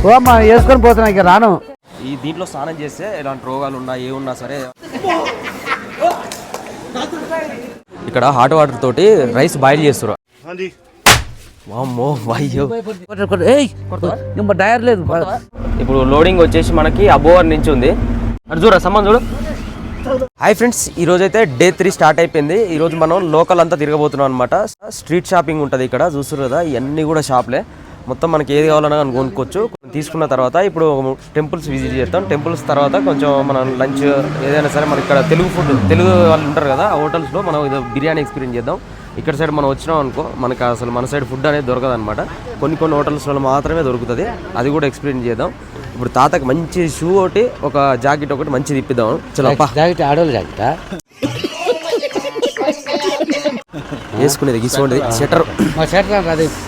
ఓ అమ్మా వేసుకొని పోతున్నా ఇక రాను. ఈ దీంట్లో స్నానం చేస్తే ఇలాంటి రోగాలు ఉన్నా ఏ ఉన్నా సరే. ఇక్కడ హాట్ వాటర్ తోటి రైస్ బాయిల్ చేస్తారు. డయర్ లేదు. ఇప్పుడు లోడింగ్ వచ్చేసి మనకి అబోవర్ నుంచి ఉంది. అటు చూడ సమ్మన్ చూడు. హాయ్ ఫ్రెండ్స్, ఈ రోజు అయితే డే 3 స్టార్ట్ అయిపోయింది. ఈ రోజు మనం లోకల్ అంతా తిరగబోతున్నాం అనమాట. స్ట్రీట్ షాపింగ్ ఉంటుంది ఇక్కడ, చూస్తారు కదా, ఇవన్నీ కూడా షాప్లే. మొత్తం మనకి ఏది కావాలన్నా కానీ కొనుక్కోవచ్చు. తీసుకున్న తర్వాత ఇప్పుడు టెంపుల్స్ విజిట్ చేస్తాం. టెంపుల్స్ తర్వాత కొంచెం మనం లంచ్ ఏదైనా సరే మనకి ఇక్కడ తెలుగు వాళ్ళు ఉంటారు కదా, ఆ హోటల్స్లో మనం ఇది బిర్యానీ ఎక్స్పీరియన్స్ చేద్దాం. ఇక్కడ సైడ్ మనం వచ్చినాం అనుకో, మనకి అసలు మన సైడ్ ఫుడ్ అనేది దొరకదు అనమాట. కొన్ని హోటల్స్లో మాత్రమే దొరుకుతుంది. అది కూడా ఎక్స్పీరియన్స్ చేద్దాం. ఇప్పుడు తాతకి మంచి షూ ఒకటి, ఒక జాకెట్ ఒకటి మంచిది ఇప్పిద్దాం. చలో జాకెట్ ఆడోళ్ళు జాకెటా వేసుకునేది గీసుకోండి. స్వెటర్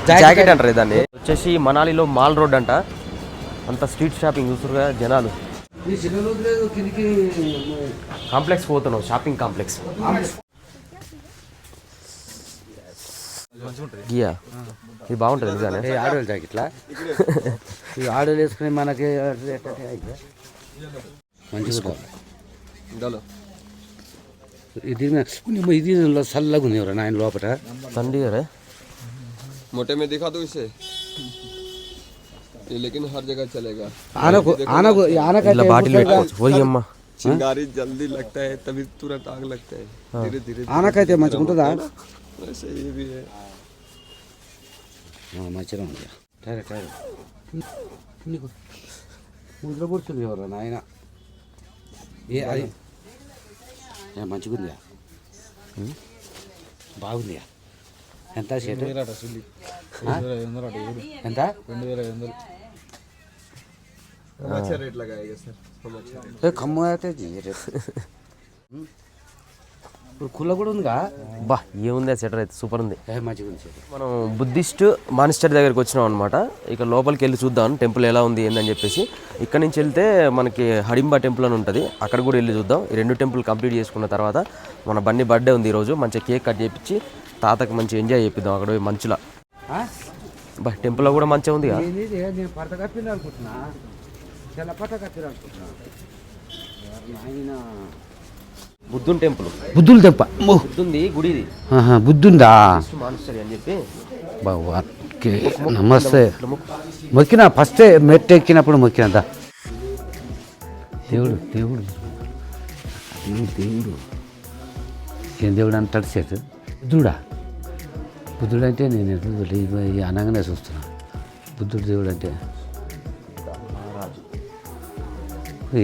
జాకెట్ అంటారు దాన్ని. వచ్చేసి మనాలిలో మాల్ రోడ్ అంట. అంత స్ట్రీట్ షాపింగ్ చూస్తున్నారు జనాలు. కాంప్లెక్స్ పోతున్నాం, షాపింగ్ కాంప్లెక్స్. గియా ఇది బాగుంటుంది నిజానే. ఆడోళ్ళు జాకెట్లా ఆడోళ్ళు వేసుకుని మనకి మంచిగా ఇది చల్లగా ఉంది ఎవరా నాయన లోపల తండ్రి గారే. मोटे में दिखा दो इसे ये, लेकिन हर जगह चलेगा. बाटिल वही अम्मा चिंगारी जल्दी लगता है, तभी तुरंत आग लगता है. धीरे धीरे आना कहते मंच ఉంటదా. वैसे ये भी है. మంచిగా ఉంది. టైర్ నీకు ముద్ర కూర్చుంది ఎవరా నాయన. ఏ అది మంచిగా ఉందా, బాగుంది. ఎంత షర్ట్ ఎంత? 2500. अच्छा रेट लगाएगा सर. కమ్మ అయితే కుల్ల కూడా ఉందిగా. బా ఏముంది ఆ సెటర్ అయితే సూపర్ ఉంది. మంచిగా ఉంది. మనం బుద్ధిస్ట్ మానిస్టర్ దగ్గరికి వచ్చినాం అనమాట. ఇక లోపలికి వెళ్ళి చూద్దాం టెంపుల్ ఎలా ఉంది ఏందని చెప్పేసి. ఇక్కడ నుంచి వెళ్తే మనకి హడింబా టెంపుల్ అని ఉంటుంది, అక్కడ కూడా వెళ్ళి చూద్దాం. ఈ 2 టెంపుల్ కంప్లీట్ చేసుకున్న తర్వాత మన బన్నీ బర్త్డే ఉంది ఈరోజు. మంచిగా కేక్ కట్ చేయించి తాతకి మంచిగా ఎంజాయ్ చేపిద్దాం అక్కడ మంచులా. బా టెంపుల్లో కూడా మంచిగా ఉంది. బుద్ధుని టెంపుల్, బుద్ధుల తెప్ప బుద్ధుంది గుడి ఇది. బుద్ధుందా మానిస్టర్ అని చెప్పి. నమస్తే. మొక్కిన ఫస్ట్ మెట్టు ఎక్కినప్పుడు మొక్కినంత. దేవుడు దేవుడు దేవుడు ఏం దేవుడు అంటాడు చేతు. బుద్ధుడా బుద్ధుడు అంటే నేను ఎప్పుడు అనగానే చూస్తున్నా. బుద్ధుడు దేవుడు అంటే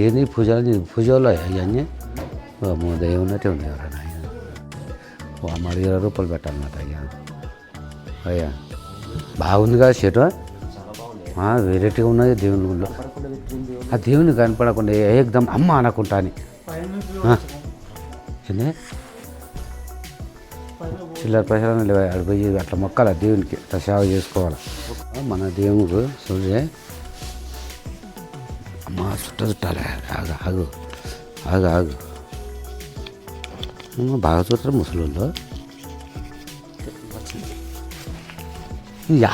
ఏంది పూజలో అవన్నీ దయ్యం ఉన్నట్టే ఉంది ఎవరైనా. మరి 20 రూపాయలు పెట్టాలన్నమాట. అయ్యా బాగుంది కదా షర్టు, వెరైటీగా ఉన్నది దేవుని గుడిలో. ఆ దేవుని కనపడకుండా ఏకదం అమ్మ అనకుంటా అని చిల్లర పైసలు లేవు. అడిపోయి అట్లా మొక్కాలి దేవునికి, అట్లా సేవ చేసుకోవాలి. మన దేవుడు చూడే అమ్మ చుట్టాలి. ఆగు ఆగు ఆగు ఆగు బాగా చూస్తారు ముసలిలో.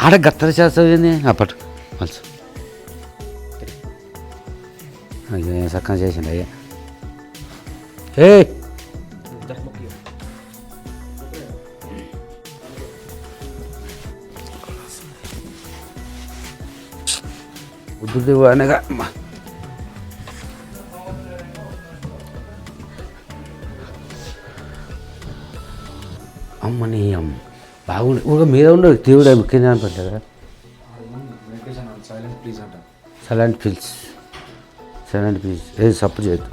ఆడ గత్తర చేస్తావు అప్పటి మలుసు. అయ్యో సక్కగా చేసింది అయ్యా. ఏ బుద్ధుడు అనగా అమ్మని అమ్మ బాగుంది. ఒక మీద ఉండదు దేవుడు ముఖ్యంగా అనిపడ్డా. సైలెంట్ ఫీల్స్ ఏది సప్పు చేయొద్దు.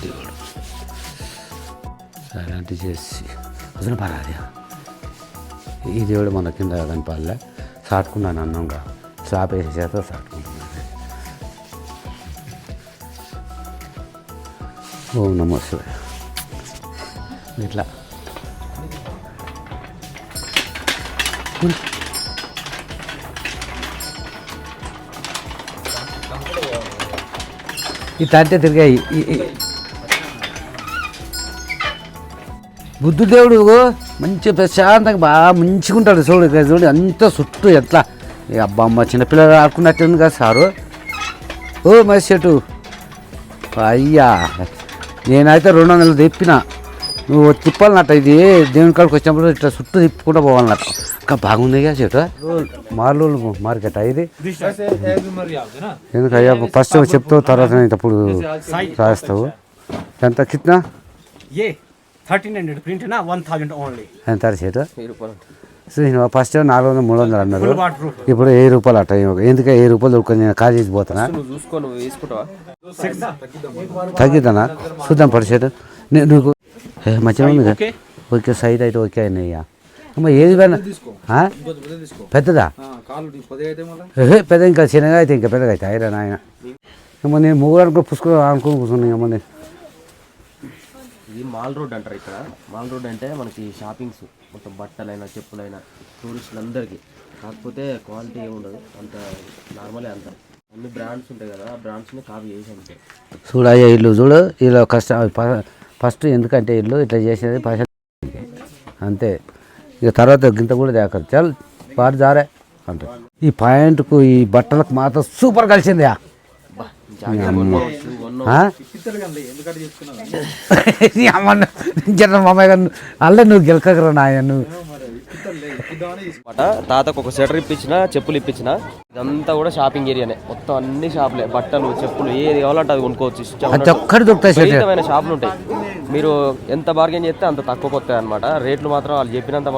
దేవుడు సైలెంట్ చేసి వదిన పరాది. ఈ దేవుడు మన కింద కనపాలే. సాటుకున్నాను అన్నంగా స్లాబ్ వేసే చేత సాటుకుంటున్నాను. ఓం నమో శివాయ. ఇట్లా ఈ తంటే తిరిగాయి. బుద్ధుదేవుడు మంచి ప్రశాంతంగా బాగా మంచిగా ఉంటాడు. చూడు అంత చుట్టూ ఎట్లా ఏ అబ్బా అమ్మ చిన్నపిల్లలు ఆడుకున్నట్టుంది కదా సారు. ఓ మహేష్ చెట్టు అయ్యా నేనైతే 200 తెప్పిన. నువ్వు తిప్పాలన్నట్ట ఇది దేవుని కాడికి వచ్చినప్పుడు ఇట్లా చుట్టూ తిప్పుకుంటూ పోవాలన్నట్ట. ఇంకా బాగుంది కదా చెట్టు. మార్లూలు మార్కెట్ ఇది ఎందుకయ్యా ఫస్ట్ చెప్తావు తర్వాత ఇప్పుడు రాస్తావు. ఎంత కిత్నా ये 1300 प्रिंट है ना 1000 ओनली ఎంత చెట్టు 1000 రూపాయలు చూసిన ఫస్ట్ 400 300 అన్నారు. फुल वाटर प्रूफ ఇప్పుడు 1000 రూపాయలు అట్ట. ఎందుకంటే 1000 రూపాయలు దొరుకుతుంది. నేను కాల్ చేసి పోతానా నువ్వు చూసుకో నువ్వు వేసుకుంటావా తగ్గిద్దానా చూద్దాం పరిస్థితి. నువ్వు మంచిగా ఉంది కదా. ఓకే సైడ్ అయితే ఓకే అయినాయ్యా. అమ్మ ఏది పైన పెద్దదా పెద్ద ఇంకా చిన్నగా అయితే ఇంకా పెద్దగా అయితే అయిరా నాయన. అమ్మ నేను మూడు అనుకో పుష్కరం అనుకుని కూర్చున్నాను. అమ్మ నేను ఇది మాల్ రోడ్ అంటారు ఇక్కడ. మాల్ రోడ్ అంటే మనకి షాపింగ్స్ మొత్తం బట్టలైనా చెప్పులైనా టూరిస్టులందరికీ. కాకపోతే క్వాలిటీ ఏమి ఉండదు అంత నార్మలే అంత. అన్ని బ్రాండ్స్ ఉంటాయి కదా ఆ బ్రాండ్స్ని కాపీ చేసి ఉంటాయి. చూడయ్యా ఇల్లు చూడు ఇలా కష్టం ఫస్ట్ ఎందుకంటే ఇల్లు ఇట్లా చేసేది అంతే. ఇక తర్వాత గింత కూడా దేకరు చాలు పాటు జారే అంటే. ఈ పాయింట్కు ఈ బట్టలకు మాత్రం సూపర్ కలిసింది. మామయ్య గారు అల్లే నువ్వు గెలకరా నాయ. నువ్వు తాతకు ఒక స్వెటర్ ఇప్పించిన చెప్పులు ఇప్పించిన. ఇదంతా కూడా షాపింగ్ ఏరియానే మొత్తం. అన్ని షాపులే బట్టలు చెప్పులు ఏది కావాలంటే అది కొనుక్కోవచ్చు. ప్రతి ఒక్కటి దొరుకుతాయి. విపరీతమైన షాపులు ఉంటాయి. మీరు ఎంత బార్గెన్ చేస్తే అంత తక్కువకి వస్తాయి అనమాట. రేట్లు మాత్రం వాళ్ళు చెప్పినంత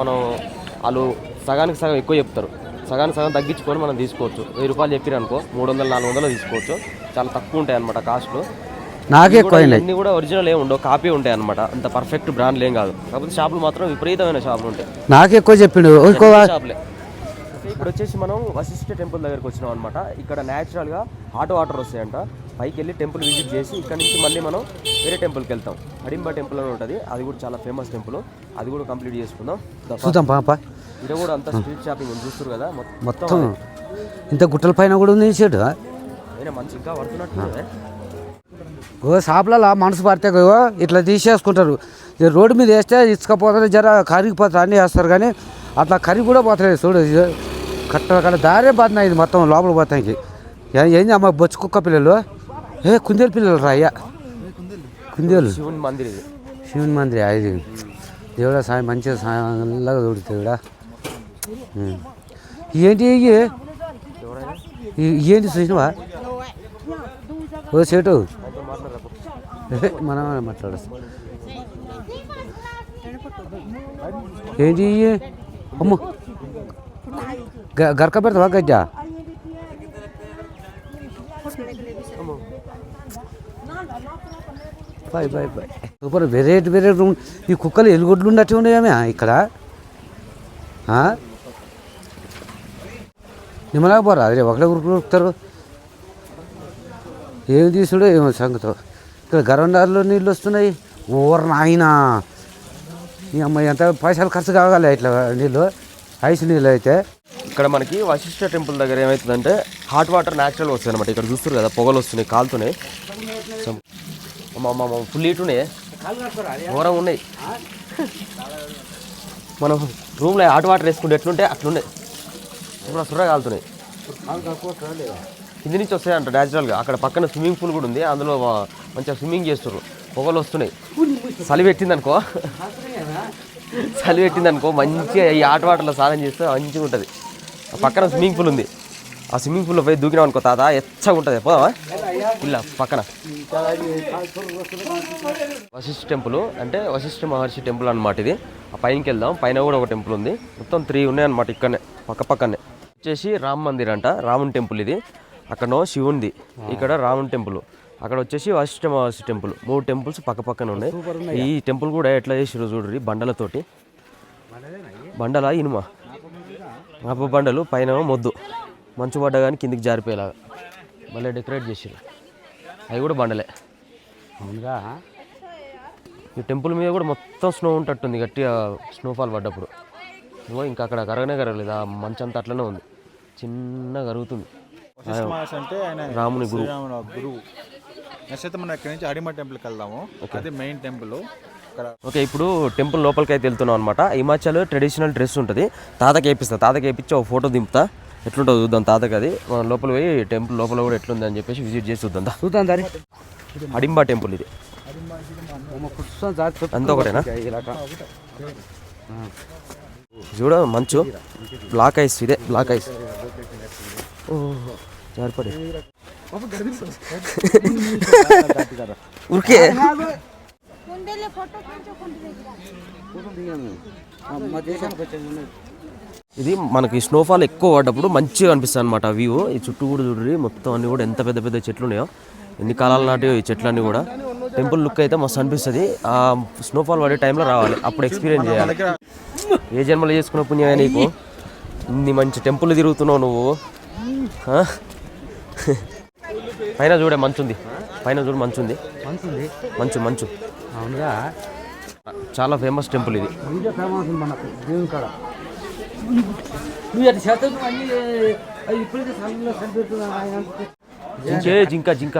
వాళ్ళు సగానికి సగం ఎక్కువ చెప్తారు. సగానికి సగం తగ్గించుకొని మనం తీసుకోవచ్చు. 1000 రూపాయలు చెప్పారు అనుకో 300 400 తీసుకోవచ్చు. చాలా తక్కువ ఉంటాయి అనమాట కాస్ట్లు. నాకే ఎక్కువ అన్నీ కూడా ఒరిజినల్ ఏమి ఉండవు కాపీ ఉంటాయి అనమాట. అంత పర్ఫెక్ట్ బ్రాండ్లు ఏం కాదు. కాకపోతే షాపులు మాత్రం విపరీతమైన షాపులు ఉంటాయి. నాకు ఎక్కువ చెప్పిండు షాపులే. ఇప్పుడు వచ్చేసి మనం వశిష్ఠ టెంపుల్ దగ్గరికి వచ్చినాం అనమాట. ఇక్కడ న్యాచురల్గా హాట్ వాటర్ వస్తాయంట. పైకి వెళ్ళి టెంపుల్ విజిట్ చేసి ఇక్కడ నుంచి మళ్ళీ మనం వేరే టెంపుల్కి వెళ్తాం. హడింబా టెంపుల్ అని ఉంటుంది. అది కూడా చాలా ఫేమస్ టెంపుల్. అది కూడా కంప్లీట్ చేసుకుందాం. చూద్దాం పాప. ఇక్కడ కూడా అంతా స్ట్రీట్ షాపింగ్ ఉంది చూస్తారు కదా మొత్తం. ఇంత గుట్టల పైన కూడా ఉంది చెట్టు. అయినా మంచి ఇంకా పడుతున్నట్టు. షాపులలో మనసు పడితే ఇట్లా తీసేసుకుంటారు. రోడ్డు మీద వేస్తే ఇసుకపోతుంది జర కరిగిపోతుంది అన్నీ వేస్తారు. కానీ అట్లా కరిగి కూడా పోతుంది చూడు. కట్ట దారే పోతున్నాయి ఇది మొత్తం లోపల పోతానికి. ఏంది అమ్మ బొచ్చు కుక్క పిల్లలు కుందేలు పిల్లలు రాయ్యా. కుందేలు శివుని మందిర్ ఇది. శివుని మందిర్ ఇది. దేవుడా సాయం మంచిగా సాయంలాగా చూడుతుంది దేవుడా. ఏంటి ఏంటి చూసినవా ఓ సేటు మనం మాట్లాడచ్చు. ఏంటి అమ్మ గరక పెడతావా గడ్డ. Bye bye bye. Super variety variety. ఈ కుక్కలు ఎలుగొడ్లు ఉన్నట్టు ఉన్నాయా ఇక్కడ. నిమ్మలాగా పోరా అదే ఒకటే ఉరుకుతారు. ఏమి తీసుడో ఏమో సంగతో. ఇక్కడ గరండార్లో నీళ్ళు వస్తున్నాయి. ఓవర్ నాయన ఈ అమ్మాయి ఎంత పైసలు ఖర్చు కావాలి ఇట్లా నీళ్ళు ఐస్ నీళ్ళు అయితే. ఇక్కడ మనకి వశిష్ఠ టెంపుల్ దగ్గర ఏమవుతుందంటే హాట్ వాటర్ న్యాచురల్ వస్తాయి అనమాట. ఇక్కడ చూస్తారు కదా పొగలు వస్తున్నాయి కాలుతున్నాయి. ఫుల్ హీట్ ఉన్నాయి ఘోరంగా ఉన్నాయి. మనం రూమ్లో హాట్ వాటర్ వేసుకుంటే ఎట్లుంటే అట్లున్నాయి. సుర్ర కాలుతున్నాయి. కింది నుంచి వస్తాయంట న్యాచురల్గా. అక్కడ పక్కన స్విమ్మింగ్ పూల్ కూడా ఉంది. అందులో మంచిగా స్విమ్మింగ్ చేస్తున్నారు. పొగలు వస్తున్నాయి. చలి పెట్టిందనుకో మంచిగా ఈ హాట్ వాటర్లో స్నానం చేస్తే మంచిగా ఉంటుంది. పక్కన స్విమ్మింగ్ పూల్ ఉంది. ఆ స్విమ్మింగ్ పూల్లో పోయి దూకినాం అనుకో తాత ఎచ్చగా ఉంటుంది. పోదామా ఇలా పక్కన వశిష్ఠ టెంపుల్ అంటే వశిష్ఠ మహర్షి టెంపుల్ అనమాట ఇది. ఆ పైనకి వెళ్దాం. పైన కూడా ఒక టెంపుల్ ఉంది. మొత్తం 3 ఉన్నాయన్నమాట ఇక్కడనే పక్కనే. వచ్చేసి రామ్ మందిర్ అంట. రాముని టెంపుల్ ఇది. అక్కడనో శివునిది, ఇక్కడ రాముని టెంపుల్. అక్కడ వచ్చేసి వశిష్ఠ మహర్షి టెంపుల్. 3 టెంపుల్స్ పక్కన ఉన్నాయి. ఈ టెంపుల్ కూడా ఎట్లా చేసిరు చూడ్రి. బండలతోటి బండల ఇనుమ అప్పు బండలు పైన మొద్దు మంచు పడ్డా కానీ కిందికి జారిపోయేలాగా మళ్ళీ డెకరేట్ చేసిరు. అవి కూడా బండలే. అవునుగా. ఈ టెంపుల్ మీద కూడా మొత్తం స్నో ఉంటట్టుంది గట్టిగా స్నోఫాల్ పడ్డప్పుడు. ఇంకా అక్కడ కరగలేదు. ఆ మంచంతా అట్లనే ఉంది. చిన్న కరుగుతుంది. రాముని గురువు. నెక్స్ట్ మనం ఇక్కడ నుంచి హడిమా టెంపుల్కి వెళ్దాము. అది మెయిన్ టెంపుల్. ఓకే ఇప్పుడు టెంపుల్ లోపలికి అయితే వెళ్తున్నాం అనమాట. హిమాచల్ ట్రెడిషనల్ డ్రెస్ ఉంటుంది. తాతకి వేపిస్తా. తాతకి వేపించి ఒక ఫోటో దింపుతా. ఎట్లుంటుందో చూద్దాం తాతకి అది. మనం లోపల పోయి టెంపుల్ లోపల కూడా ఎట్లుంది అని చెప్పేసి విజిట్ చేసి చూద్దాం. చూద్దాం దారి హడింబా టెంపుల్ ఇది అంతా ఒకటేనా? చూడ మంచు బ్లాక్ ఐస్, ఇదే బ్లాక్ ఐస్. జారిపడి ఉరికే ఇది మనకి స్నోఫాల్ ఎక్కువ పడ్డప్పుడు మంచిగా అనిపిస్తుంది అనమాట వ్యూ. ఈ చుట్టూ కూడా చూడండి మొత్తం అన్ని కూడా ఎంత పెద్ద పెద్ద చెట్లు ఉన్నాయో, ఎన్ని కాలాల నాటివో ఈ చెట్లన్నీ కూడా. టెంపుల్ లుక్ అయితే మస్తు అనిపిస్తుంది. ఆ స్నోఫాల్ పడే టైంలో రావాలి, అప్పుడు ఎక్స్పీరియన్స్ చేయాలి. ఏ జన్మలో చేసుకున్న పుణ్యమే నీకు, ఇన్ని మంచి టెంపుల్ తిరుగుతున్నావు నువ్వు. పైన చూడే మంచు ఉంది, పైన చూడు మంచు ఉంది, మంచు మంచు. అవునుగా చాలా ఫేమస్ టెంపుల్ ఇది. ఫేమస్ మనకు దేవుని కాడ. నువ్వు అటు శాతం అన్ని ఇప్పుడైతే సమయంలో జింకే జింక జింక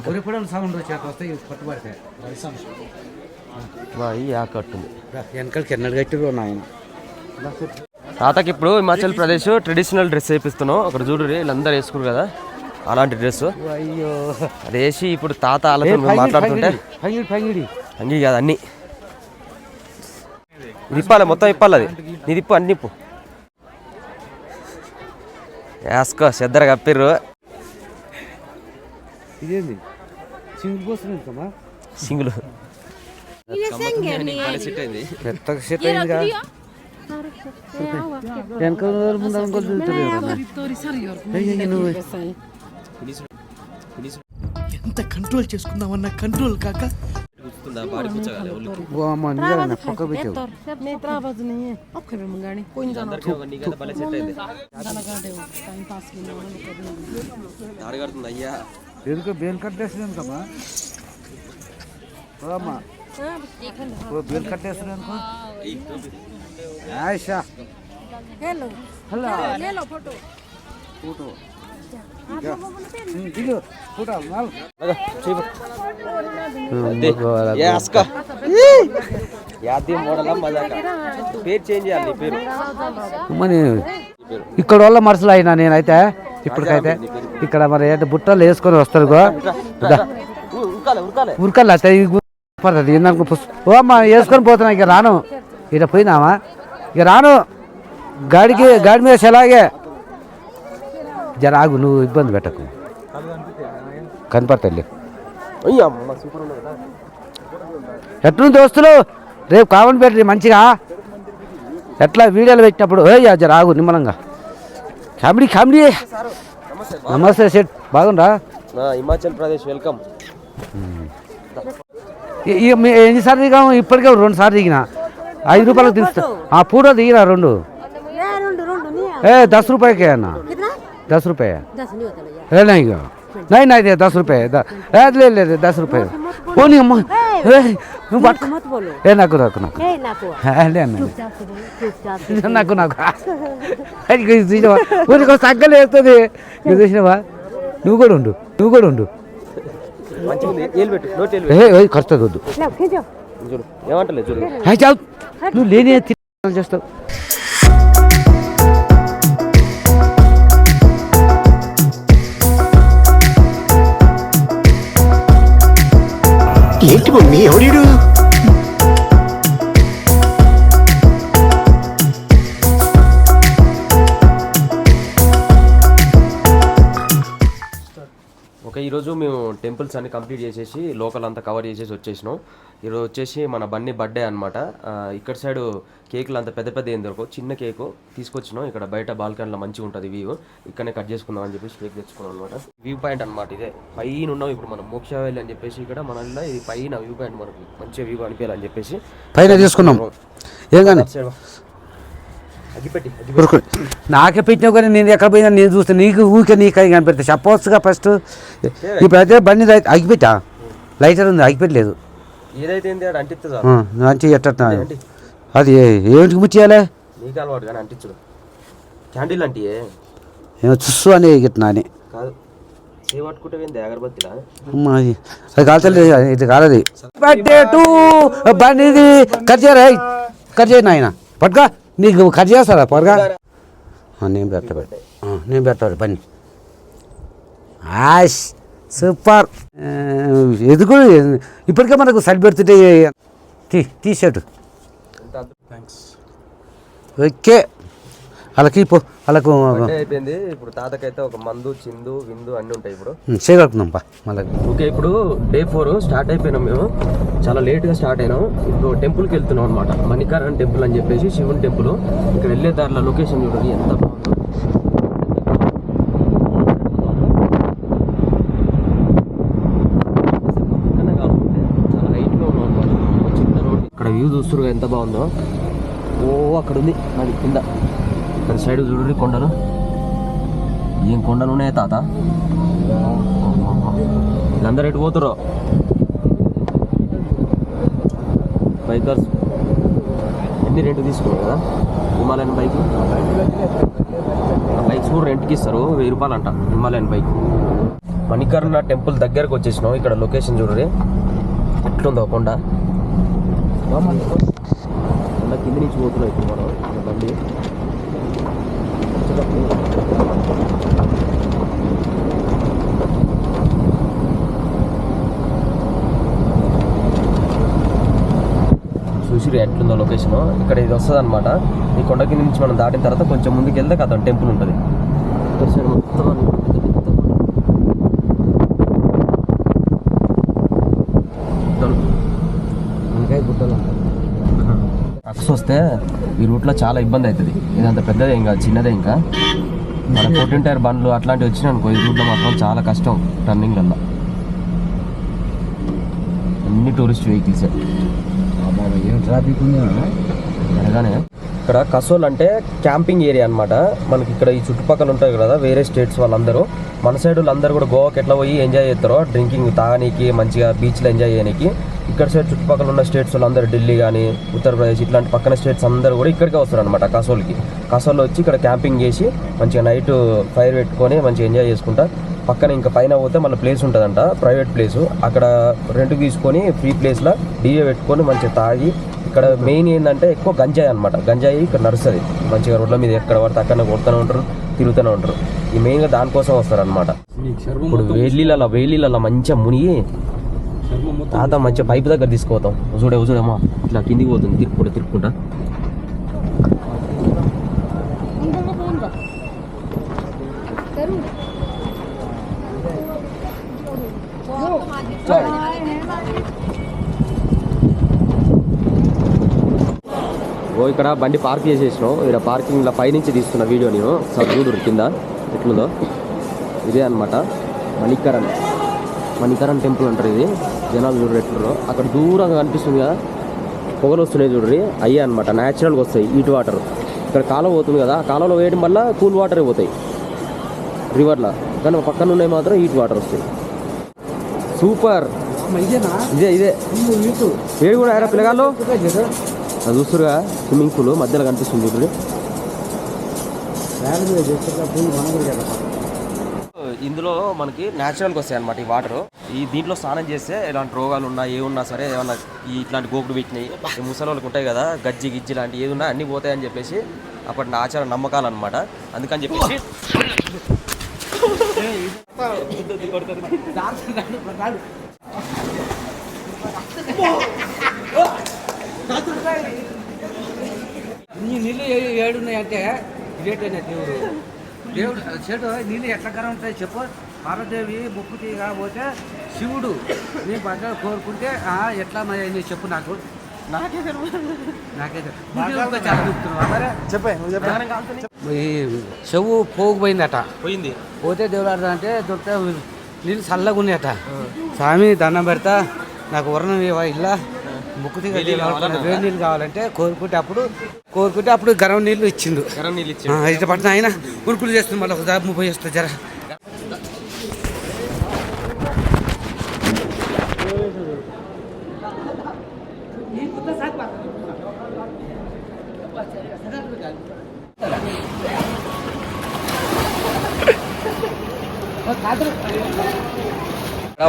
కొరిపడం సౌండ్ చేత వస్తాయి పట్టుబడతాయి. ఈ ఆకట్టుంది. వెనకాలకి ఎన్నడు కట్టిరు నాయన. తాతకి ఇప్పుడు హిమాచల్ ప్రదేశ్ ట్రెడిషనల్ డ్రెస్ వేపిస్తున్నావు. అక్కడ చూడు వీళ్ళందరూ వేసుకురు కదా అలాంటి డ్రెస్. అయ్యో అది వేసి ఇప్పుడు తాత ఆలోచన మాట్లాడుతుంటే అంగీ కాదు అన్నీ ఇది ఇప్పాలి, మొత్తం ఇప్పాలి. అది నీది ఇప్పు, అన్ని ఇప్పు. వేసుకో చెద్దర కప్పిర్రు. ఇదేంది సింగిల్ పోస్తుంది కమ్మా, సింగులు పెద్ద సెట్ అయిందిగా. వెనక ముందు ఎంత కంట్రోల్ చేసుకుందామన్నా కంట్రోల్ కాక పక్క పెట్టావు. ఎందుకు బేల్ కట్టేస్తున్నాను కమ్మా, అమ్మా బేల్ కట్టేస్తున్నాను అనుకో. ఆయిషా హలో ఫోటో దిగు ఫోటో ఇక్కడ వాళ్ళ మనుషులు అయినా నేనైతే ఇప్పటికైతే ఇక్కడ మరి ఏంటి బుట్టలు వేసుకొని వస్తారు ఉరకల్ అయితే పడుతుంది. ఓ అమ్మా వేసుకొని పోతున్నా, ఇక రాను. ఇక పోయినామా, ఇక రాను. గాడి మీద సెలాగే జరాగు, నువ్వు ఇబ్బంది పెట్టకు, కనపడతాయి. ఎట్లుంది దోస్తులు, రేపు కామన్ పెట్టరు మంచిగా. ఎట్లా వీడియోలు పెట్టినప్పుడు జరాగు నిమ్మలంగా. Comedy comedy. నమస్తే సెట్, బాగుందా? హిమాచల్ ప్రదేశ్ వెల్కమ్. ఎన్నిసార్లు దిగాము? ఇప్పటికే 2 సార్లు దిగిన. 5 రూపాయలకు తీస్తా. ఆ పూట దిగిన 2. 10 रुपये के है ना, 10 रुपये नहीं नहीं नहीं दे 10 रुपये ले ले 10 रुपये. वो नहीं నాకు నాకు నాకు నాకు నాకు ఊరికి తగ్గలు వేస్తుంది. చూసినావా? నువ్వు కూడా ఉండు, నువ్వు కూడా ఉండు. ఖర్చు వద్దు, నువ్వు లేని చేస్తావు. ఏంటి మమ్మీ ఎవడు? ఓకే, ఈరోజు మేము టెంపుల్స్ అన్ని కంప్లీట్ చేసేసి లోకల్ అంతా కవర్ చేసేసి వచ్చేసినాం. ఈరోజు వచ్చేసి మన బన్నీ బర్త్డే అనమాట. ఇక్కడ సైడ్ కేకులు అంత పెద్ద పెద్ద ఏం దొరకవు, చిన్న కేకు తీసుకొచ్చినాం. ఇక్కడ బయట బాల్కనీలో మంచిగా ఉంటుంది వ్యూ, ఇక్కడనే కట్ చేసుకుందాం అని చెప్పేసి కేక్ తెచ్చుకున్నాం అనమాట. వ్యూ పాయింట్ అనమాట ఇదే. పైన ఉన్నాం ఇప్పుడు మనం మోక్ష వ్యాలీ అని చెప్పేసి. ఇక్కడ మన ఇది పైన వ్యూ పాయింట్, మనకి మంచిగా వ్యూ అనిపించాలని చెప్పేసి పైన తీసుకున్నాం. ఏం కానీ నాకే పెట్టినా కానీ నేను ఎక్కడ పోయినా నేను చూస్తే నీకు ఊరికే నీకు అవి కనిపెడతా చెప్పవచ్చుగా ఫస్ట్. ఇప్పుడైతే బండి అగిపెట్టా, లైటర్ ఉంది అగిపెట్టలేదు. ఏదైతే మంచి ఎట్ట అది ఏమిటికి ముచ్చేయాలి? నీకు అలవాటు కానీ అంటించు క్యాండిల్ అంటే ఏమో చుస్సు అని ఎగిట్టినా అని కాదు, పట్టుకుంటే అగరబత్తిలా అది కాల్చలేదు, ఇది కాలది. బర్త్డే టు బండిది కట్ చేయరా, కట్ చేయను ఆయన పట్టుగా, నీకు కట్ చేస్తారా పొరగా? నేను పెడతా నేను పెడతాడు పని ఆష్ సూపర్ ఇది కూడా ఇప్పటికే మనకు సరి పెడుతుంటే టీ షర్ట్ ఓకే వాళ్ళకి వాళ్ళకు అయిపోయింది. ఇప్పుడు తాతకైతే ఒక మందు చిందు విందు అన్నీ ఉంటాయి ఇప్పుడు చేయగలుగుతున్నాంపా మళ్ళీ. ఓకే, ఇప్పుడు డే 4 స్టార్ట్ అయిపోయినాం. మేము చాలా లేట్గా స్టార్ట్ అయినాం. ఇప్పుడు టెంపుల్కి వెళ్తున్నాం అనమాట. మణికరణ్ టెంపుల్ అని చెప్పేసి శివుని టెంపుల్. ఇక్కడ వెళ్ళే దారిలో లొకేషన్ చూడండి ఎంత బాగుందో. చాలా హైట్లో ఉన్నాం అనమాట. చిన్న రోడ్. ఇక్కడ వ్యూ చూస్తున్నారు ఎంత బాగుందో. ఓ అక్కడ ఉంది అది కింద. ఇక్కడ సైడ్ చూడండి కొండలు. ఏం కొండలు ఉన్నాయి తాత. వీళ్ళందరూ ఎటు పోతుర్రో బైకర్స్. ఎన్ని రెంట్ తీసుకున్నావు కదా హిమాలయన్ బైక్. బైక్స్ కూడా రెంట్కి ఇస్తారు, 1000 రూపాయలు అంట హిమాలయన్ బైక్. మణికర్ణ టెంపుల్ దగ్గరకు వచ్చేసినాం. ఇక్కడ లొకేషన్ చూడండి ఎట్లుందో కొండ. కొండ కింద నుంచి పోతున్నాం ఇప్పుడు మనం బండి. చూసిరు ఎట్లుందో లొకేషన్. ఇక్కడ ఇది వస్తుంది అనమాట. ఈ కొండ కింద నుంచి మనం దాటిన తర్వాత కొంచెం ముందుకు వెళ్తే కథ టెంపుల్ ఉంటుంది. మొత్తం అక్స్ వస్తే ఈ రూట్లో చాలా ఇబ్బంది అవుతుంది. ఇదంత పెద్దదే ఇంకా చిన్నదే. ఇంకా మన 14 టైర్ బండ్లు అట్లాంటివి వచ్చినాయి అనుకో ఈ రూట్లో మాత్రం చాలా కష్టం టర్నింగ్లలో. అన్ని టూరిస్ట్ వెహికల్సే. ఏం ట్రాఫిక్ ఉంది అనగానే ఇక్కడ కసోల్ అంటే క్యాంపింగ్ ఏరియా అనమాట. మనకి ఇక్కడ ఈ చుట్టుపక్కల ఉంటాయి కదా వేరే స్టేట్స్ వాళ్ళందరూ. మన సైడ్ వాళ్ళందరూ కూడా గోవాకి ఎట్లా పోయి ఎంజాయ్ చేస్తారో డ్రింకింగ్ తాగనీకి మంచిగా బీచ్లో ఎంజాయ్ చేయడానికి, ఇక్కడ సైడ్ చుట్టుపక్కల ఉన్న స్టేట్స్ వాళ్ళందరూ ఢిల్లీ కానీ ఉత్తరప్రదేశ్ ఇట్లాంటి పక్కన స్టేట్స్ అందరూ కూడా ఇక్కడికే వస్తారు అనమాట కసోల్కి. కసోల్లో వచ్చి ఇక్కడ క్యాంపింగ్ చేసి మంచిగా నైట్ ఫైర్ పెట్టుకొని మంచిగా ఎంజాయ్ చేసుకుంటా. పక్కన ఇంకా పైన పోతే మన ప్లేస్ ఉంటుందంట, ప్రైవేట్ ప్లేసు. అక్కడ రెంట్ తీసుకొని ఫ్రీ ప్లేస్లో డీజే పెట్టుకొని మంచిగా తాగి. ఇక్కడ మెయిన్ ఏంటంటే ఎక్కువ గంజాయి అనమాట. గంజాయి ఇక్కడ నడుస్తుంది మంచిగా. రోడ్ల మీద ఎక్కడ పడితే అక్కడ కొడుతూనే ఉంటారు, తిరుగుతూనే ఉంటారు. ఈ మెయిన్గా దానికోసం వస్తారనమాట. ఇప్పుడు వేలీలలో మంచిగా మునిగి తాత మంచిగా పైపు దగ్గర తీసుకుపోతాం. చూడేమో ఇట్లా కిందికి పోతుంది తిరుక్కుంటా. ఇక్కడ బండి పార్క్ చేసేసినాం. ఇక్కడ పార్కింగ్లో పైనుంచి తీస్తున్న వీడియో నేను చూడు కింద ఎట్లుందో. ఇదే అనమాట మణికరణ్ టెంపుల్ అంటారు. ఇది జనాలు చూడరు ఎట్లున్నారో. అక్కడ దూరంగా కనిపిస్తుంది కదా పొగలు వస్తున్నాయి చూడరి, అయ్యే అనమాట న్యాచురల్గా వస్తాయి హీట్ వాటర్. ఇక్కడ కాలువ పోతుంది కదా, ఆ కాలువలో వేయడం వల్ల కూల్ వాటరే పోతాయి రివర్లో, కానీ పక్కన ఉన్నాయి మాత్రం హీట్ వాటర్ వస్తాయి. సూపర్. ఇదే వేడి కూడా ఎరా పిల్లగాళ్ళు అది చూస్తురుగా. స్విమ్మింగ్ పూల్ మధ్యలో కనిపిస్తుంది ఇప్పుడు. ఇందులో మనకి న్యాచురల్గా వస్తాయి అనమాట ఈ వాటర్. ఈ దీంట్లో స్నానం చేస్తే ఎలాంటి రోగాలు ఉన్నా ఏమున్నా సరే, ఏమన్నా ఇట్లాంటి గోకుడు పెట్టినాయి ఈ ముసలోళ్ళకి ఉంటాయి కదా గజ్జి గిజ్జి లాంటి ఏది ఉన్నా అన్నీ పోతాయని చెప్పేసి అప్పటి ఆచార నమ్మకాలు అనమాట. అందుకని చెప్పేసి నీళ్ళు ఏడున్నాయంటే ఇదేటైనా దేవుడు చెడు నీళ్ళు ఎట్లా కరం ఉంటాయి చెప్పు. పార్వదేవి ముక్కు తీయకపోతే శివుడు నీ పక్కన కోరుకుంటే ఎట్లా మరి చెప్పు నాకు. చెవు పోగిపోయిందట. పోతే దేవుడు అంటే దొరికితే నీళ్ళు చల్లగా ఉన్నాయట. స్వామి దండం పెడతా నాకు వర్ణం ఇల్లా ముక్కు తీగ వేడి నీళ్ళు కావాలంటే కోరుకుంటే అప్పుడు గరం నీళ్ళు ఇచ్చిండు. ఇట్లా పడుతుంది ఆయన ఉరుకులు చేస్తుంది. మళ్ళీ ఒక దాపు పోయి వస్తుంది జర.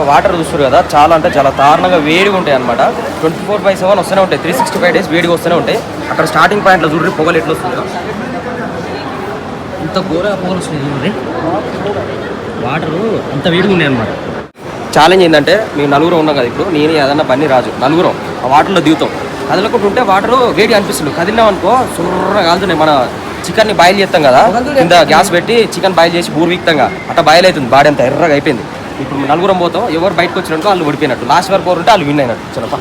వాటర్ చూస్తారు కదా, చాలా అంటే చాలా దారుణంగా వేడిగా ఉంటాయి అనమాట. 24/7 వస్తూనే ఉంటాయి, 365 days వేడిగా వస్తూనే ఉంటాయి. అక్కడ స్టార్టింగ్ పాయింట్లో చూడండి పొగలు ఎట్లా వస్తుందో. ఎంత ఘోరగా పొగలు వస్తున్నాయి చూడండి. వాటరు అంత వేడిగా ఉన్నాయి అనమాట. ఛాలెంజ్ ఏంటంటే మేము నలుగురు ఉన్నాం కదా ఇప్పుడు, నేను ఏదన్నా బన్నీ రాజు నలుగురం ఆ వాటర్లో దిగుతాం. కదలకుండా ఉంటే వాటర్ వేడి అనిపిస్తుంది. కదిలినాం అనుకో సుర్ర కాలుతున్నాయి. మన చికెన్ని బాయిల్ చేస్తాం కదా, కింద గ్యాస్ పెట్టి చికెన్ బాయిల్ చేసి బూరు వీక్తంగా అట్లా బాయిల్ అవుతుంది. బాడీ అంతా ఎర్రగా అయిపోయింది. ఇప్పుడు నలుగురం పోతాం, ఎవరు బయటకు వచ్చినట్టు వాళ్ళు ఓడిపోయినట్టు. లాస్ట్ వరకు ఉంటే వాళ్ళు విన్ అయినట్టు. చలపా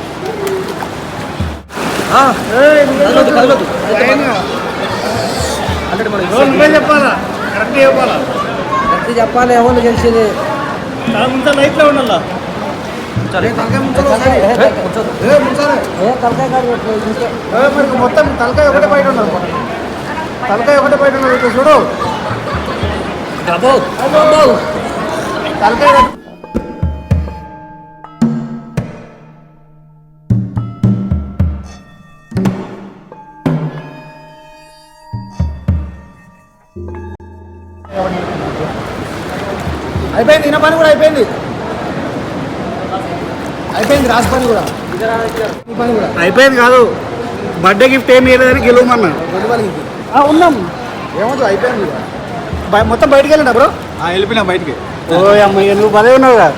చెప్పాలి ఎవరు గెలిచేది. మొత్తం తలకాయ ఒకటే బయట ఉన్నారు. తలకాయ ఒకటే బయట ఉన్నారు. చూడు తలకాయ అయిపోయింది. ఈయన పని కూడా అయిపోయింది. అయిపోయింది రాసి పని కూడా. ఈ పని కూడా అయిపోయింది. కాదు బర్త్డే గిఫ్ట్ ఏమి ఇవ్వలేదని గెలవమన్నా ఉన్నాం. ఏమవుతుంది అయిపోయింది. మొత్తం బయటికి వెళ్ళినా బ్రో. వెళ్ళిపోయినా బయటికి. ఓ అమ్మాయి నువ్వు బదే ఉన్నావు కదా.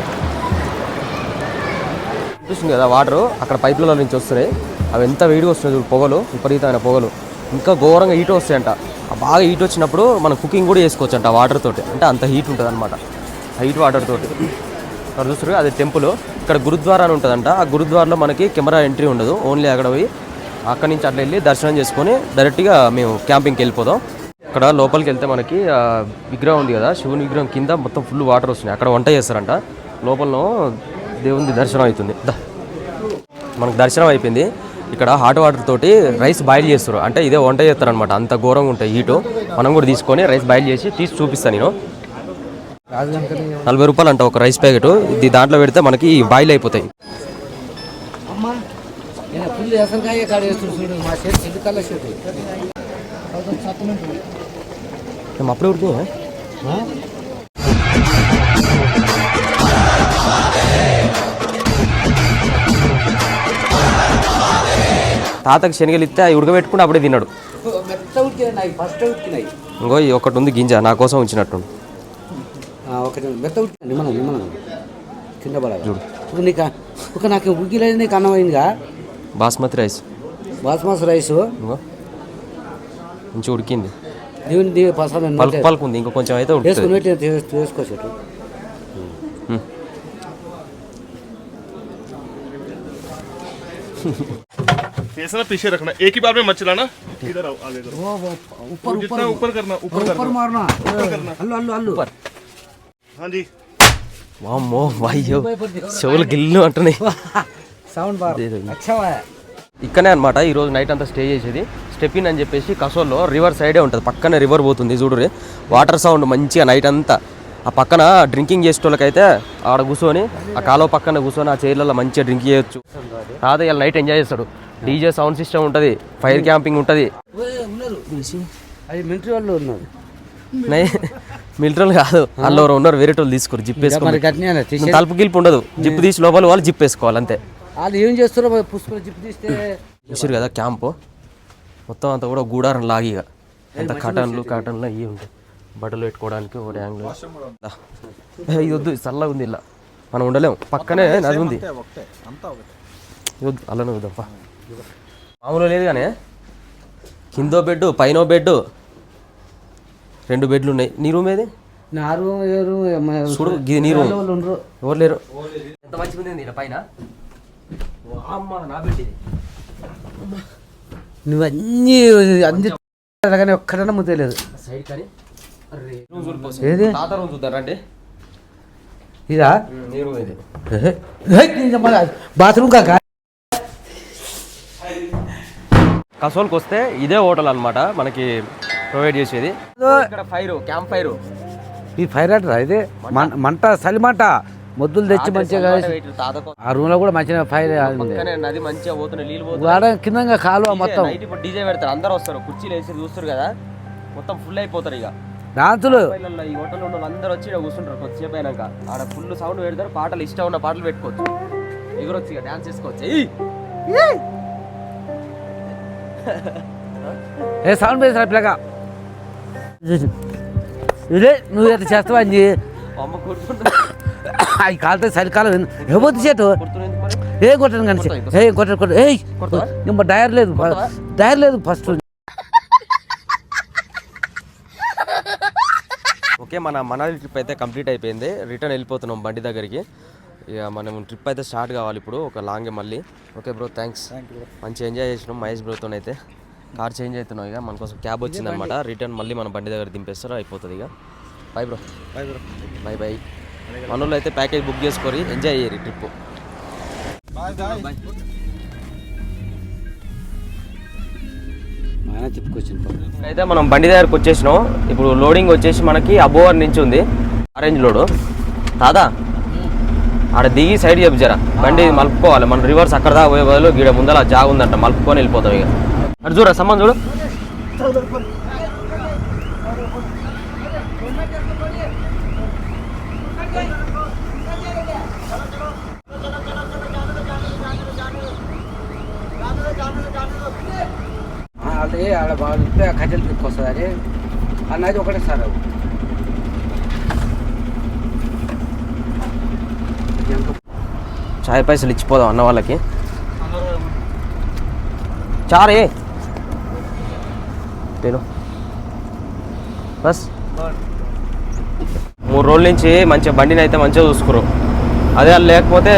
చూస్తుంది కదా వాటర్ అక్కడ పైపులలో నుంచి వస్తున్నాయి. అవి ఎంత వేడిగా వస్తున్నాయి పొగలు, విపరీతమైన పొగలు. ఇంకా ఘోరంగా హీట్ వస్తాయంట. బాగా హీట్ వచ్చినప్పుడు మనం కుకింగ్ కూడా చేసుకోవచ్చు అంట వాటర్ తోటి. అంటే అంత హీట్ ఉంటుంది అనమాట హీట్ వాటర్ తోటి. అక్కడ చూస్తారు అది టెంపుల్. ఇక్కడ గురుద్వారా అని ఉంటుందంట. ఆ గురుద్వారాలో మనకి కెమెరా ఎంట్రీ ఉండదు. ఓన్లీ అక్కడ పోయి అక్కడి నుంచి అట్లా వెళ్ళి దర్శనం చేసుకొని డైరెక్ట్గా మేము క్యాంపింగ్కి వెళ్ళిపోదాం. ఇక్కడ లోపలికి వెళ్తే మనకి విగ్రహం ఉంది కదా, శివుని విగ్రహం కింద మొత్తం ఫుల్ వాటర్ వస్తున్నాయి. అక్కడ వంట చేస్తారంట. లోపల దేవుని దర్శనం అవుతుంది. మనకు దర్శనం అయిపోయింది. ఇక్కడ హాట్ వాటర్ తోటి రైస్ బాయిల్ చేస్తారు. అంటే ఇదే వంట చేస్తారనమాట. అంత ఘోరంగా ఉంటాయి హీటు. మనం కూడా తీసుకొని రైస్ బాయిల్ చేసి చూపిస్తాను నేను. 40 రూపాయలు అంట ఒక రైస్ ప్యాకెట్. ఇది దాంట్లో పెడితే మనకి బాయిల్ అయిపోతాయి. మేము అప్పుడే ఉడికి తాతకి శనగలు ఇస్తే అవి ఉడకబెట్టుకుంటే అప్పుడే తిన్నాడు. ఇంకో ఒకటి ఉంది గింజ నా కోసం ఉంచినట్టు. కింద చూడు నీకు నాకు ఉగ్గిలేదు. నీకు అన్నమైందిగా బాస్మతి రైస్. బాస్మతి రైస్ మంచిగా ఉడికింది. దేవుని పలుకు పలుకు ఉంది. ఇంకా కొంచెం అయితే వేసుకోవచ్చు. ऐसा ना पीछे रखना, एक ही बार में मत चलाना. इधर आओ, आगे करो. ऊपर ऊपर ऊपर करना, ऊपर मारना. अल्लू. हाँ जी. వామ్మో వాయ్యో చెవులు గిల్లు అంటున్నాయి. సౌండ్ ఇక్కడనే అనమాట ఈరోజు నైట్ అంతా స్టే చేసేది. స్టెపిన్ అని చెప్పేసి కసోల్లో రివర్ సైడే ఉంటుంది. పక్కనే రివర్ పోతుంది చూడురే. వాటర్ సౌండ్ మంచిగా నైట్ అంతా. ఆ పక్కన డ్రింకింగ్ చేసేటోళ్ళకైతే ఆడ కూర్చొని ఆ కాలువ పక్కన కూర్చొని ఆ చైర్లలో మంచిగా డ్రింక్ చేయొచ్చు. తాత ఇలా నైట్ ఎంజాయ్ చేస్తాడు. డీజే సౌండ్ సిస్టమ్ ఉంటుంది, ఫైర్ క్యాంపింగ్ ఉంటుంది. మిలిటరీ వాళ్ళు ఉన్నారు. మిలిటరీలు కాదు, వాళ్ళు ఉన్నారు వేరే వాళ్ళు తీసుకోరు. జిప్ వేసుకోవాలి. తలుపు గిలుపు ఉండదు. జిప్ తీసి లోపల వాళ్ళు జిప్ వేసుకోవాలి అంతే. వాళ్ళు ఏం చేస్తారో పుష్ప జిప్ తీస్తే చూసారు కదా క్యాంపు మొత్తం అంతా కూడా గూడారం లాగిగా. అంత కటన్లు అవి ఉంటాయి. బట్టలు పెట్టుకోవడానికి ఒక యాంగిల్. ఇది వద్దు, చల్లగా ఉంది. ఇలా మనం ఉండలేము. పక్కనే నది ఉంది. వద్దు అలానే వద్దప్ప. మామూలు లేదు కానీ కిందో బెడ్ పైన బెడ్ 2 బెడ్లు ఉన్నాయి. నీ రూమ్ ఏది? నా రూమ్ చూడు ఇది నీ రూమ్. ఎవరు లేరు. ఎంత మంచిగా ఉంది పైన. నా బెడ్ ఇది. నువ్వు అన్నీ కానీ ఒక్కడన్నా ముద్దలేదు సైడ్ కానీ. ఏది తాత రూమ్ చూద్దారండి. ఇదా నీ రూమ్ ఇది. బాత్రూమ్ కాక కసోల్కి వస్తే ఇదే హోటల్ అనమాట మనకి ప్రొవైడ్ చేసేది. ఇక్కడ క్యాంప్ ఫైర్. ఈ ఫైర్ అంటారా? ఇది మంట చలి మంట మొద్దులు తెచ్చి మంచిగా ఆ రూమ్ లో కూడా మంచిగా ఫైర్ నది మంచిగా పోతున్నాయి. నీళ్ళు కింద కాలువ మొత్తం. ఇప్పుడు డీజే పెడతారు. అందరు వస్తారు, కుర్చీలు వేసి చూస్తారు కదా, మొత్తం ఫుల్ అయిపోతారు. ఇక డాన్సులు ఈ హోటల్ ఉన్న అందరూ వచ్చి ఇక్కడ కూర్చుంటారు. కొద్దిసేపు అయినాక ఆడ ఫుల్ సౌండ్ పెడతారు. పాటలు ఇష్టం ఉన్న పాటలు పెట్టుకోవచ్చు. ఎగురొచ్చి ఇక డాన్స్ చేసుకోవచ్చు. ఏ సౌండ్ వేసారు పిల్లగా. ఇదే నువ్వు ఎట్లా చేస్తావా అని అమ్మ కొడుతుందా అవి కాలుతో చలికాలం ఎవరు చేటు ఏ కొట్టను కానీ ఏ కొట్ట ఏ డైర్ లేదు ఫస్ట్. ఓకే, మన మనాలి ట్రిప్ అయితే కంప్లీట్ అయిపోయింది. రిటర్న్ వెళ్ళిపోతున్నాం బండి దగ్గరికి. ఇక మనం ట్రిప్ అయితే స్టార్ట్ కావాలి ఇప్పుడు ఒక లాంగే మళ్ళీ. Okay bro, thanks. మంచి ఎంజాయ్ చేసినాం మహేష్ బ్రోతో అయితే. కార్ చేంజ్ అవుతున్నాం, ఇక మన కోసం క్యాబ్ వచ్చిందనమాట. రిటర్న్ మళ్ళీ మన బండి దగ్గర దింపేస్తారు, అయిపోతుంది ఇక. By bro. బై. మన వాళ్ళు అయితే ప్యాకేజ్ బుక్ చేసుకొని ఎంజాయ్ అయ్యారు ట్రిప్. అయితే మనం బండి దగ్గరకు వచ్చేసినాం. ఇప్పుడు లోడింగ్ వచ్చేసి మనకి అబోవర్ నుంచి ఉంది, ఆరెంజ్ లోడు. దాదా ఆడ దిగి సైడ్ చెప్పు జరా, బండి మలుపుకోవాలి. మనం రివర్స్ అక్కడ దాకా పోయే బదులు గీడ ముందర జాగ్ ఉందంట, మలుపుకొని వెళ్ళిపోతాం ఇక. అటు చూడ సమ్మన్ చూడు. అదే ఆడ బాగా ఖజలు తీసుకొస్తుంది అది అన్నది ఒకటే సార్. చాయ్ పైసలు ఇచ్చిపోదాం అన్న వాళ్ళకి. చారే బస్ 3 రోజుల నుంచి మంచిగా బండిని అయితే మంచిగా చూసుకోరు. అదే లేకపోతే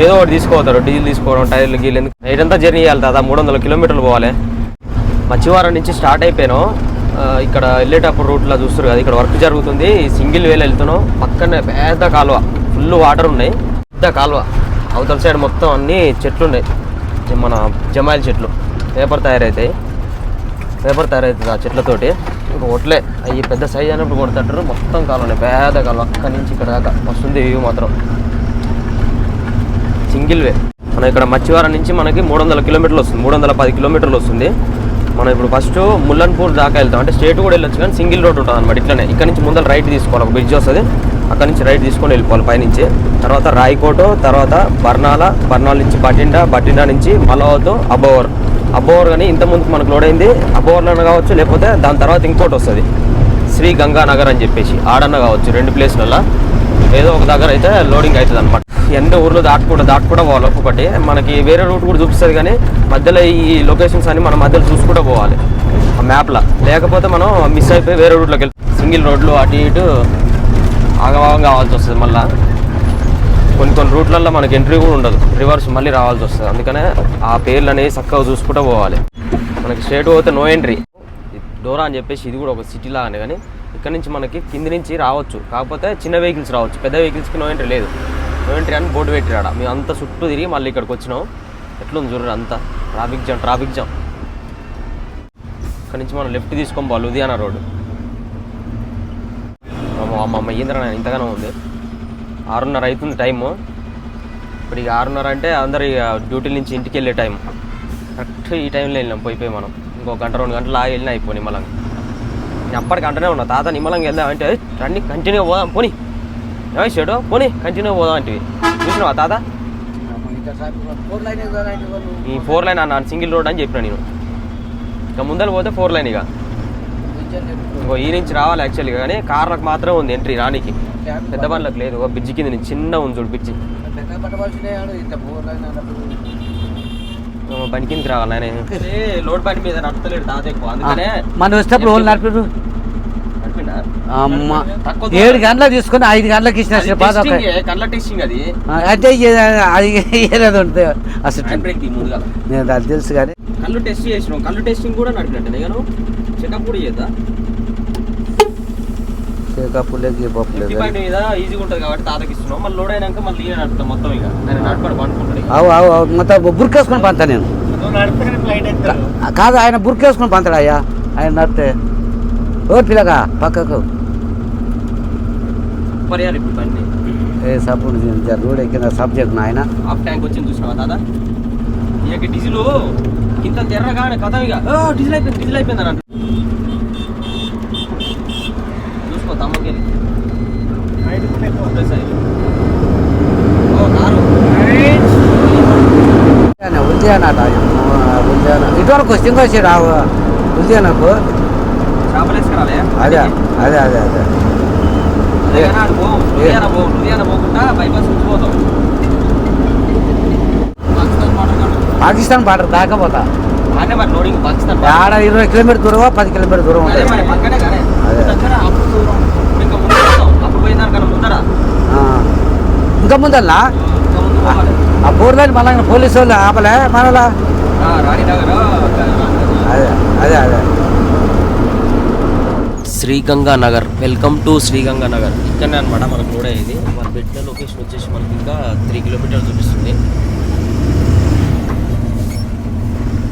ఏదో ఒకటి తీసుకోతారు, డీజిల్ తీసుకోవడం, టైర్లు గీళ్ళు. ఎందుకు నైట్ అంతా జర్నీ చేయాలి కదా, 300 కిలోమీటర్లు పోవాలి. మచ్చివారం నుంచి స్టార్ట్ అయిపోయాను. ఇక్కడ వెళ్ళేటప్పుడు రూట్లో చూస్తారు కదా, ఇక్కడ వర్క్ జరుగుతుంది. సింగిల్ వేలు వెళ్తున్నాం. పక్కనే పెద్ద కాలువ, ఫుల్ వాటర్ ఉన్నాయి. పెద్ద కాలువ అవతల సైడ్ మొత్తం అన్నీ చెట్లు ఉన్నాయి, మన జమాయిల చెట్లు. పేపర్ తయారవుతుంది ఆ చెట్లతోటి. ఇంకా ఒట్లే అవి పెద్ద సైజ్ అయినప్పుడు కొడతారు. మొత్తం కాలువ, పెద్ద కాలువ అక్కడి నుంచి ఇక్కడ దాకా వస్తుంది. వ్యూ మాత్రం సింగిల్ వే. మనం ఇక్కడ మచ్చివారం నుంచి మనకి 300 కిలోమీటర్లు వస్తుంది, 310 కిలోమీటర్లు వస్తుంది. మనం ఇప్పుడు ఫస్ట్ ముల్లన్పూర్ దాకా వెళ్తాం. అంటే స్టేట్ కూడా వెళ్ళొచ్చు, కానీ సింగిల్ రోడ్ ఉంటుంది అనమాట. ఇట్లనే ఇక్కడ నుంచి ముందర రైట్ తీసుకోవాలి, ఒక బ్రిడ్జ్ వస్తుంది, అక్కడ నుంచి రైట్ తీసుకొని వెళ్ళిపోవాలి పైనుంచి. తర్వాత రాయకోట, తర్వాత బర్నాల నుంచి బటిండా నుంచి మలవతో అబోవర్ కానీ ఇంత ముందుకు మనకు లోడ్ అయింది అబోవర్లో కావచ్చు, లేకపోతే దాని తర్వాత ఇంకోటి వస్తుంది శ్రీ గంగానగర్ అని చెప్పేసి, ఆడన్న కావచ్చు. 2 ప్లేస్లలో ఏదో ఒక దగ్గర అయితే లోడింగ్ అవుతుంది అనమాట. ఎన్నో ఊర్లు దాటుకుంటూ పోవాలి. ఒక్కొక్కటి మనకి వేరే రూట్ కూడా చూపిస్తుంది, కానీ మధ్యలో ఈ లొకేషన్స్ అని మనం మధ్యలో చూసుకుంటూ పోవాలి ఆ మ్యాప్లో. లేకపోతే మనం మిస్ అయిపోయి వేరే రూట్లోకి వెళ్తాం. సింగిల్ రోడ్లు అటు ఇటు ఆగవాగం కావాల్సి వస్తుంది. మళ్ళీ కొన్ని రూట్లలో మనకి ఎంట్రీ కూడా ఉండదు, రివర్స్ మళ్ళీ రావాల్సి వస్తుంది. అందుకనే ఆ పేర్లు అనేవి చక్కగా చూసుకుంటూ పోవాలి. మనకి స్ట్రేట్ పోతే నో ఎంట్రీ. డోరా అని చెప్పేసి ఇది కూడా ఒక సిటీ లాగానే, కానీ ఇక్కడ నుంచి మనకి కింది నుంచి రావచ్చు. కాకపోతే చిన్న వెహికల్స్ రావచ్చు, పెద్ద వెహికల్స్కి నో ఎంట్రీ లేదు. నో ఎంట్రీ అని బోర్డు పెట్టిరాడ. మేము అంతా చుట్టూ తిరిగి మళ్ళీ ఇక్కడికి వచ్చినాం. ఎట్లుంది చూడండి, అంతా ట్రాఫిక్ జామ్. ఇక్కడ నుంచి మనం లెఫ్ట్ తీసుకొని పోవాలి లూధియానా రోడ్డు. అమ్మ ఏంద్రా ఇంతగానో ఉంది. 6:30 అవుతుంది టైము. ఇప్పుడు ఇక 6:30 అంటే అందరు ఇక డ్యూటీ నుంచి ఇంటికి వెళ్ళే టైం. కరెక్ట్ ఈ టైంలో వెళ్ళినాం. పోయిపోయి మనం ఇంకో 1-2 గంటలు ఆగి వెళ్ళినా అయిపోయి నిమ్మలంగా. నేను అప్పటికి అంటూనే ఉన్నా, తాత నిమ్మలంగా వెళ్దాం అంటే రండి కంటిన్యూ పోదాం, పోనీ షేడు పోనీ కంటిన్యూ పోదాం అంటే. చూసినావా తాత, ఈ 4 లైన్ అన్న సింగిల్ రోడ్ అని చెప్పిన నేను. ఇక ముందర పోతే 4 లైన్. ఇక ఇంకో ఈ నుంచి రావాలి యాక్చువల్గా, కానీ కార్లకు మాత్రం ఉంది ఎంట్రీ, రానికి పెద్ద బండ్లకు లేదు. ఒక బ్రిడ్జి కింద నుంచి చిన్న ఉంది చూడు బ్రిడ్జి, బండి కిందకి రావాలి. ఆయన లోడ్ బండి మీద నడుపుతలేడు తాత ఎక్కువ, అందుకనే మనం వచ్చేటప్పుడు వాళ్ళు నడిపారు. 7 గంటలకు తీసుకుని 5 గంటలకు ఇచ్చిన కళ్ళ టెస్టింగ్ అది. అంటే అది ఏదో ఉంటుంది అసలు ముందుగా నేను అది తెలుసు. కానీ కళ్ళు టెస్ట్ చేసినాం, కళ్ళు టెస్టింగ్ కూడా నడిపినట్టు నేను చెకప్ కూడా చేద్దా. బండి మీద ఈజీగా ఉంటుంది కాబట్టి తాతకి ఇస్తున్నాం. మళ్ళీ లోడ్ అయినాక మళ్ళీ ఈయన నడుపుతాం మొత్తం. ఇక ఆయన నడపడు పండుకుంటాడు. మొత్తం బుర్కేసుకొని పంతా నేను కాదు, ఆయన బుర్కేసుకొని పంతాడు అయ్యా. ఆయన నడితే ఓ పిల్లగా పక్కకు పరిహారం. ఇప్పుడు బండి సపోర్ట్ రోడ్ ఎక్కిన సబ్జెక్ట్ ఆయన హాఫ్ ట్యాంక్ వచ్చింది చూసినావా తాత. ఇక డీజిల్ ఇంత తెర్రగానే కథ. ఇక డీజిల్ అయిపోయింది అని చూసుకో తమ్మకి ఉద్యాన ఇటువరకు వస్తే వచ్చాడు ఉద్యానకు చేపలు వేసుకురాలే అదే అదే అదే అదే లూధియానా పోకుండా బైపాస్ నుంచి పోతాం. పాకిస్తాన్ బార్డర్ దాకపోతా అంటే మరి లోడింగ్ పాకిస్తాన్ ఆడ 20 కిలోమీటర్ దూరం 10 కిలోమీటర్ దూరం అదే ఉంటుంది. మరి పక్కనే కానీ అదే. దగ్గర అప్పుడు దూరం ఇంకా ముందు పోతాం. అప్పుడు పోయిందానికన్నా ముందర ఆ. ఇంకా ముందల్లా ఇంకా ముందు పోవాలి. ఆ బోర్దాన్ని మళ్ళీ పోలీసు వాళ్ళు ఆపలే మనలా రాణినగర్ అదే అదే అదే శ్రీగంగా నగర్. Welcome to Sriganga Nagar. ఇక్కడనే అనమాట మనకు కూడా ఇది వాళ్ళు పెట్టిన లొకేషన్ వచ్చేసి మనకి ఇంకా 3 కిలోమీటర్లు చూపిస్తుంది.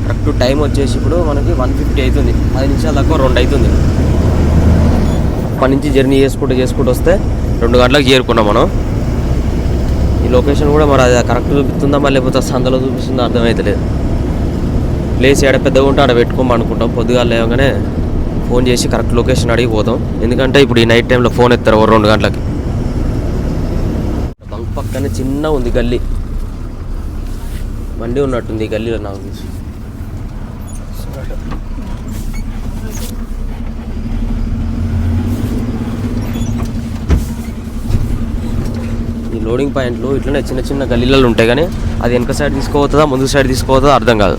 కరెక్ట్ టైం వచ్చేసి ఇప్పుడు మనకి 1:50 అవుతుంది. 10 నిమిషాలు తక్కువ 2 అవుతుంది. అప్పటి నుంచి జర్నీ చేసుకుంటూ వస్తే 2 గంటలకు చేరుకున్నాం మనం. ఈ లొకేషన్ కూడా మరి అది కరెక్ట్ చూపిస్తుందా మళ్ళీ లేకపోతే సందలో చూపిస్తుందా అర్థమవుతలేదు. ప్లేస్ ఎక్కడ పెద్దగా ఉంటే ఆడ పెట్టుకోమని అనుకుంటాం. పొద్దుగా లేవగానే ఫోన్ చేసి కరెక్ట్ లొకేషన్ అడిగి పోతాం. ఎందుకంటే ఇప్పుడు ఈ నైట్ టైంలో ఫోన్ ఎత్తారు 2 గంటలకి. బంక్ పక్కనే చిన్న ఉంది గల్లీ, బండి ఉన్నట్టుంది ఈ గల్లీలో నాకు తెలిసి. ఈ లోడింగ్ పాయింట్లు ఇట్లనే చిన్న చిన్న గల్లీలలో ఉంటాయి, కానీ అది వెనక సైడ్ తీసుకోవతుందా ముందు సైడ్ తీసుకోవతుందా అర్థం కాదు.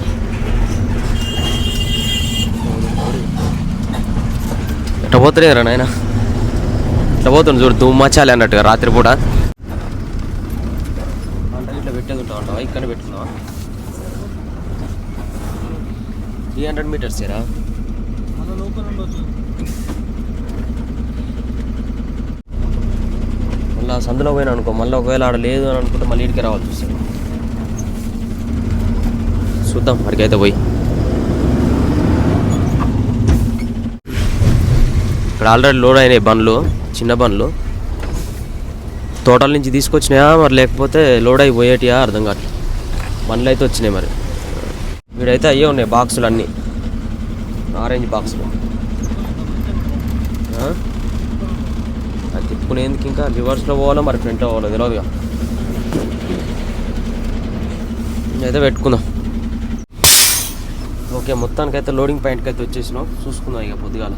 ఎట్లా పోతలేరా నాయన, ఇట్లా పోతుంది చూడు దుమ్మాచాలి అన్నట్టుగా రాత్రి పూట. అంటే ఇట్లా పెట్టేది ఉంటావా? ఇక్కడ పెట్టుకున్నావా? 300 మీటర్స్ ఏరా. మళ్ళీ సందులో పోయినా అనుకో, మళ్ళీ ఒకవేళ ఆడ లేదు అని అనుకుంటే మళ్ళీ ఇడికి రావాల్సి వస్తుంది. చూద్దాం అడిగైతే పోయి. ఇక్కడ ఆల్రెడీ లోడ్ అయినాయి బండ్లు, చిన్న బండ్లు. తోటల నుంచి తీసుకొచ్చినాయా మరి లేకపోతే లోడ్ అయిపోయేటియా అర్థం కావట్లేదు. బండ్లు అయితే వచ్చినాయి మరి. వీడైతే అయ్యే ఉన్నాయి బాక్సులు అన్నీ, ఆరెంజ్ బాక్సులు. అది తిప్పుకునేందుకు ఇంకా రివర్స్లో పోవాలో మరి ఫ్రంట్లో పోవాలో తెలియదుగా. అయితే పెట్టుకుందాం. ఓకే, మొత్తానికైతే లోడింగ్ పాయింట్కి అయితే వచ్చేసినాం. చూసుకుందాం ఇక పొద్దుగాల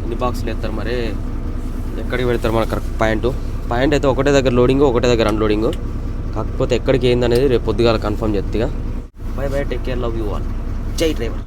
ఎన్ని బాక్సులు ఎత్తారు మరి, ఎక్కడికి పెడతారు మన కరెక్ట్ పాయింట్ అయితే ఒకటే దగ్గర లోడింగ్, ఒకటే దగ్గర అన్లోడింగ్. కాకపోతే ఎక్కడికి ఏందనేది రేపు పొద్దుగాల కన్ఫర్మ్ చేద్దిగా. Bye bye, take care, love you all. జై డ్రైవర్.